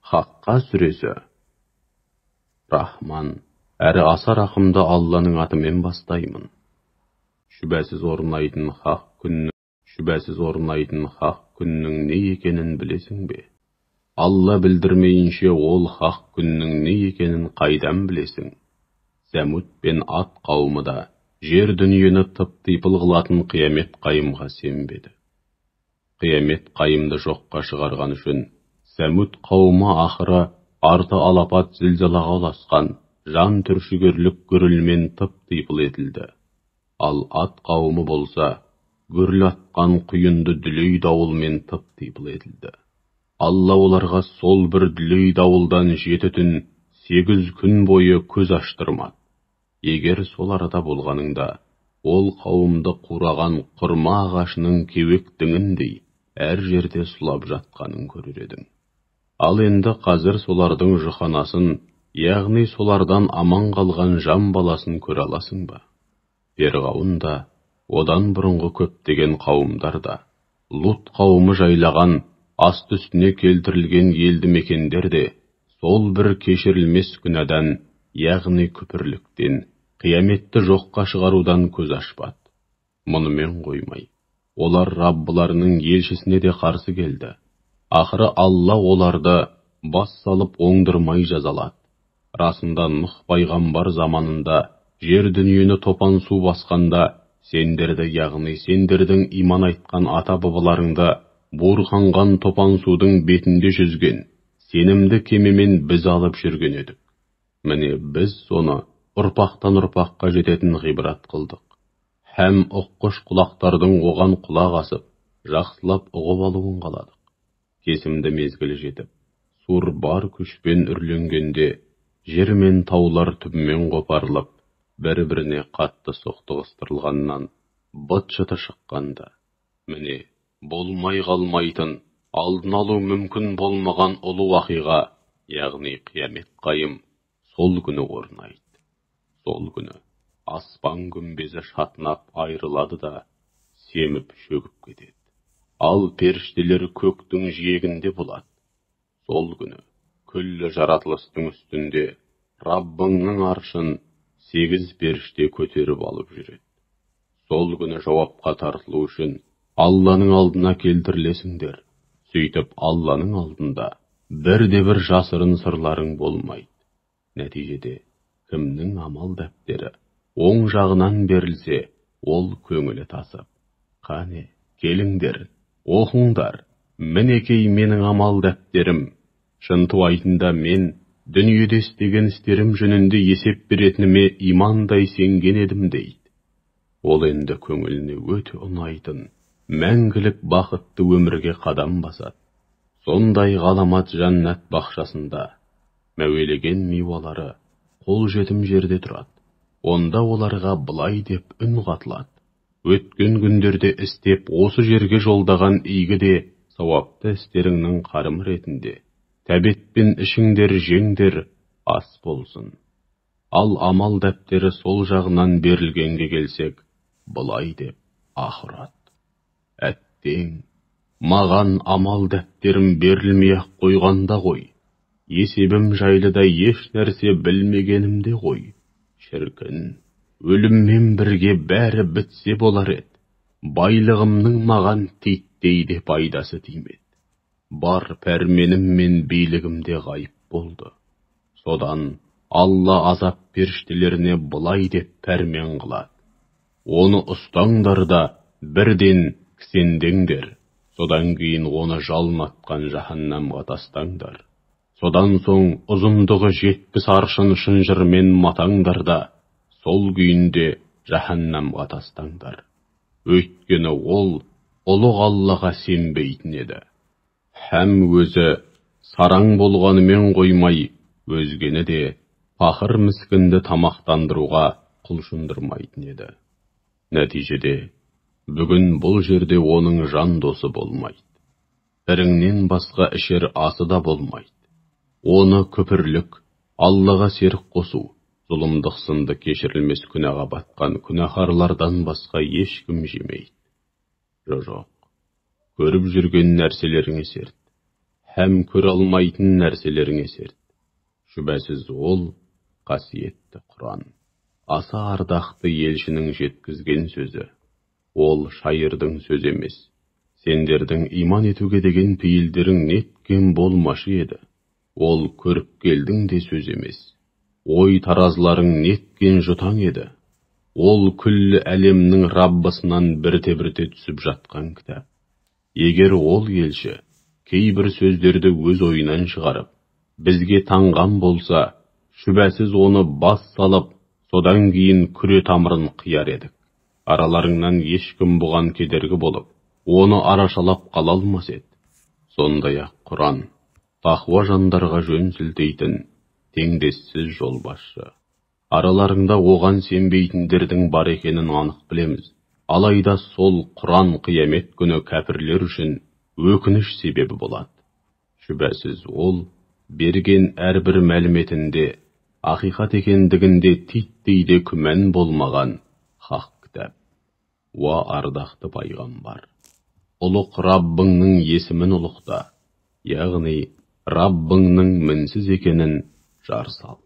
Haqqa suresi. Rahman, әрі аса рақымды Алланың атымен бастаймын. Шүбәсіз орнайтын хақ күннің не екенін білесің бе? Алла білдірмейінше ол хақ күннің не екенін қайдан білесің? Сәмуд пен ат қауымы да жер дүниені тып-типыл қылатын қиямет қайымға сенбеді. Қиямет қайымды жоққа шығарған үшін Сәмуд қауымы ақыры арты алапат зілзалаға ұласқан жан түршігерлік гүрілмен тып-типыл етілді. Ал ат қауымы болса, гүріл атқан құйынды дүлей дауылмен тып-типыл етілді. Алла оларға сол бір дүлей дауылдан 7 түн, 8 күн бойы көз аштырмады. Егер сол арада болғаныңда, ол қауымды қураған құрма ағашының кеуектіңіндей әр жерде сұлап жатқанын көрер едің. Ал енді қазір солардың жұханасын, яғни солардан аман қалған жан баласын көре аласың ба? Фирғауын да, одан бұрынғы көптеген қауымдар да, Лут қауымы жайлаған аст үстіне келтірілген елді мекендер де сол бір кешірілмес күнәдан, яғни күпірліктен, қияметті жоққа шығарудан көз ашпады. Мұнымен қоймай, олар Раббыларының елшісіне де қарсы келді. Ақыры Алла оларды бас салып оңдырмай жазалады. Расында Нұх пайғамбар заманында жер дүниені топан су басқанда, сендерді, яғни сендердің иман айтқан ата-бабаларыңды буырқанған топан судың бетінде жүзген сенімді кемемен біз алып жүрген едік. Міне біз соны ұрпақтан ұрпаққа жететін ғибрат қылдық. Һәм ұққыш құлақтардың оған құлақ асып, жақсылап ұғып алуын қаладық. Кесімді мезгілі жетіп, сур бар күшпен үрленгенде, жер мен таулар түбімен қопарылып, бір-біріне қатты соқтығыстырылғаннан быт-шыты шыққанда, міне, болмай қалмайтын, алдын алу мүмкін болмаған ұлы уақиға, яғни қиямет қайым, сол күні орнайды. Сол күні аспан күмбезі шатынап айрылады да, семіп шөгіп кетеді. Ал періштелер көктің жиегінде болады. Сол күні күллі жаратылыстың үстінде Раббыңның аршын 8 періште көтеріп алып жүреді. Сол күні жауапқа тартылу үшін Алланың алдына келтірілесіңдер. Сөйтіп Алланың алдында бірде-бір жасырын сырларың болмайды. Нәтижеде кімнің амал дәптері оң жағынан берілсе, ол көңілі тасып, қане, келіңдер, оқыңдар, мінекей менің амал дәптерім. Шынтуайтында мен дүниеде істеген істерім жөнінде есеп беретініме имандай сенген едім дейді. Ол енді көңіліне өте ұнайтын, мәңгілік бақытты өмірге қадам басады. Сондай ғаламат жаннат бақшасында мәуелеген мейуалары қол жетім жерде тұрады. Онда оларға былай деп үн қатылады. Өткен күндерде істеп осы жерге жолдаған игі де сауапты істеріңнің қарым ретінде. Тәбетпен ішіңдер, жеңдер, ас болсын. Ал амал дәптері сол жағынан берілгенге келсек, былай деп ақырады. Әттең, маған амал дәптерім берілмей-ақ қойғанда ғой. Есебім жайлы да еш нәрсе білмегенімде ғой. Шіркін, өліммен бірге бәрі бітсе болар еді. Байлығымның маған титтейде пайдасы тимеді. Бар пәрменім мен билігімде ғайып болды. Содан Алла азап періштелеріне былай деп пәрмен қылады. Оны ұстаңдар да бірден кісендеңдер. Содан кейін оны жалынатқан жаһаннамға тастаңдар. Содан соң ұзындығы 70 аршын шынжырмен матаңдар да, сол күйінде жаһаннамға тастаңдар. Өйткені ол ұлық Аллаға сенбейтін еді. Һәм өзі сараң болғанымен қоймай, өзгені де пақыр міскінді тамақтандыруға құлшындырмайтын еді. Нәтижеде, бүгін бұл жерде оның жан досы болмайды. Іріңнен басқа ішер асы да болмайды. Оны күпірлік, Аллаға серік қосу, зұлымдық сынды кешірілмес күнәға батқан күнәһарлардан басқа ешкім жемейді. Жоқ, көріп жүрген нәрселеріңе серт. һәм көре алмайтын нәрселеріңе серт. Шүбәсіз ол қасиетті Құран. Аса ардақты елшінің жеткізген сөзі. Ол шайырдың сөз емес. Сендердің иман етуге деген пейілдерің неткен болмашы еді. Ол көріпкелдің де сөз емес. Ой таразыларың неткен жұтаң еді. Ол күллі әлемнің Раббысынан бірте-бірте түсіп жатқан кітап. Егер ол елші кейбір сөздерді өз ойынан шығарып, бізге таңған болса, шүбәсіз оны бас салып, содан кейін күре тамырын қияр едік. Араларыңнан ешкім бұған кедергі болып, оны арашалап қала алмас еді. Сондай-ақ Құран, тақуа жандарға жөн сілтейтін, теңдессіз жолбасшы. Араларыңда оған сенбейтіндердің бар екенін анық білеміз. Алайда сол Құран қиямет күні кәпірлер үшін өкініш себебі болады. Шүбәсіз ол берген әрбір мәліметінде ақиқат екендігінде титтей де күмән болмаған хақ кітап. Уа ардақты пайғамбар, ұлық Раббыңның есімін ұлықта, яғни Раббыңның мінсіз екенін жар сал.